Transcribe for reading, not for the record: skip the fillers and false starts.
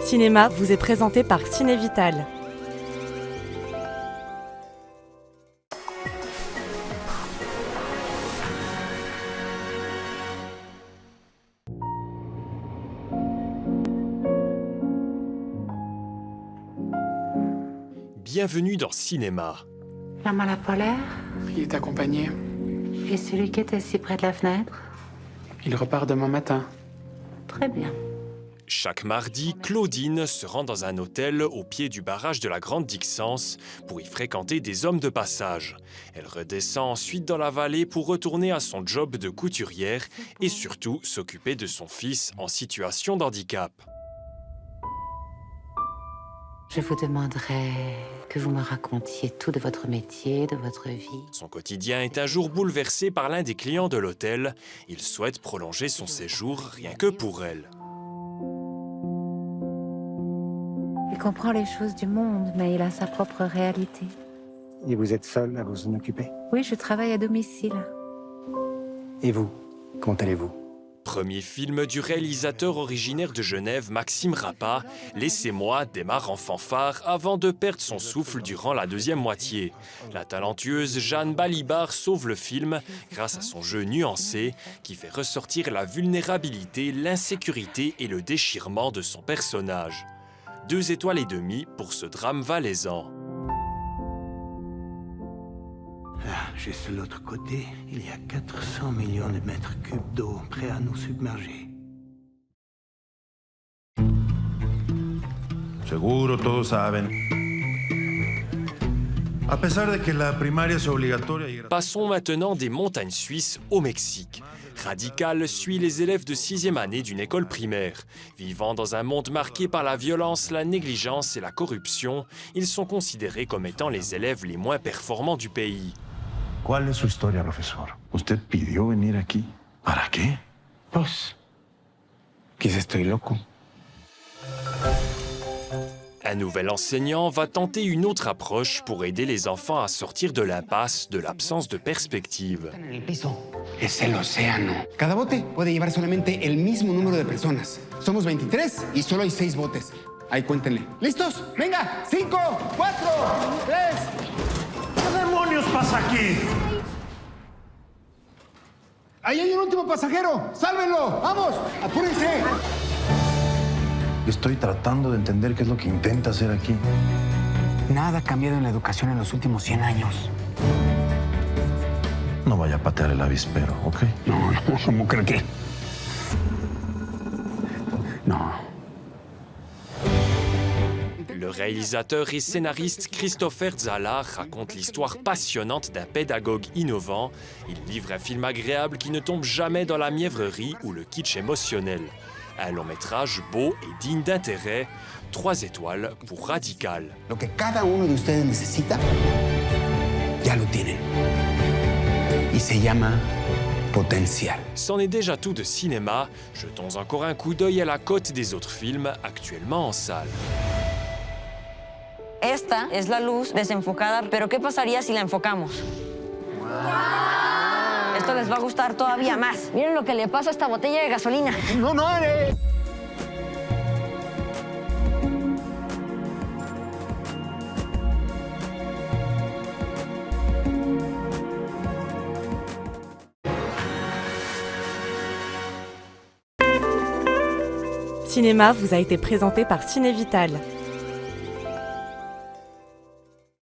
Cinéma vous est présenté par Cinévital. Bienvenue dans Cinéma. L'homme à la polaire? Il est accompagné. Et celui qui était si près de la fenêtre? Il repart demain matin. Très bien. Chaque mardi, Claudine se rend dans un hôtel au pied du barrage de la Grande Dixence pour y fréquenter des hommes de passage. Elle redescend ensuite dans la vallée pour retourner à son job de couturière et surtout s'occuper de son fils en situation de handicap. Je vous demanderai que vous me racontiez tout de votre métier, de votre vie. Son quotidien est un jour bouleversé par l'un des clients de l'hôtel. Il souhaite prolonger son séjour rien que pour elle. Il comprend les choses du monde, mais il a sa propre réalité. Et vous êtes seul à vous en occuper? Oui, je travaille à domicile. Et vous, comment allez-vous? Premier film du réalisateur originaire de Genève, Maxime Rappa, Laissez-moi démarre en fanfare avant de perdre son souffle durant la deuxième moitié. La talentueuse Jeanne Balibar sauve le film grâce à son jeu nuancé qui fait ressortir la vulnérabilité, l'insécurité et le déchirement de son personnage. 2 étoiles et demie pour ce drame valaisan. Juste de l'autre côté, il y a 400 millions de mètres cubes d'eau prêts à nous submerger. Seguro todos saben. A pesar de que la primaria es obligatoria y... Passons maintenant des montagnes suisses au Mexique. Radical suit les élèves de 6e année d'une école primaire. Vivant dans un monde marqué par la violence, la négligence et la corruption, ils sont considérés comme étant les élèves les moins performants du pays. ¿Cuál es su historia, profesor? ¿Usted pidió venir aquí? ¿Para qué? Pues, quizás estoy loco. Un nouvel enseignant va tenter une autre approche pour aider les enfants à sortir de l'impasse de l'absence de perspective. En el piso es el océano. Cada bote puede llevar solamente el mismo número de personas. Somos 23 y solo hay 6 botes. Ahí cuéntenle. ¿Listos? ¡Venga! 5, 4, 3... ¿Qué demonios pasa aquí? ¡Ahí hay un último pasajero! ¡Sálvenlo! ¡Vamos! ¡Apúrense! Estoy tratando de entender qué es lo que intenta hacer aquí. Nada ha cambiado en la educación en los últimos 100 años. No vaya a patear el avispero, ¿ok? No, ¿cómo cree que? No. Le réalisateur et scénariste Christopher Zala raconte l'histoire passionnante d'un pédagogue innovant. Il livre un film agréable qui ne tombe jamais dans la mièvrerie ou le kitsch émotionnel. Un long métrage beau et digne d'intérêt. 3 étoiles pour Radical. Lo que cada uno de ustedes necesita, ya lo tienen. Y se llama potencial. C'en est déjà tout de cinéma. Jetons encore un coup d'œil à la cote des autres films actuellement en salle. Esta es la luz desenfocada, pero ¿qué pasaría si la enfocamos? Esto les va a gustar todavía más. Miren lo que le pasa a esta botella de gasolina. ¡No, no! Cinéma vous a été présenté par Cinévital.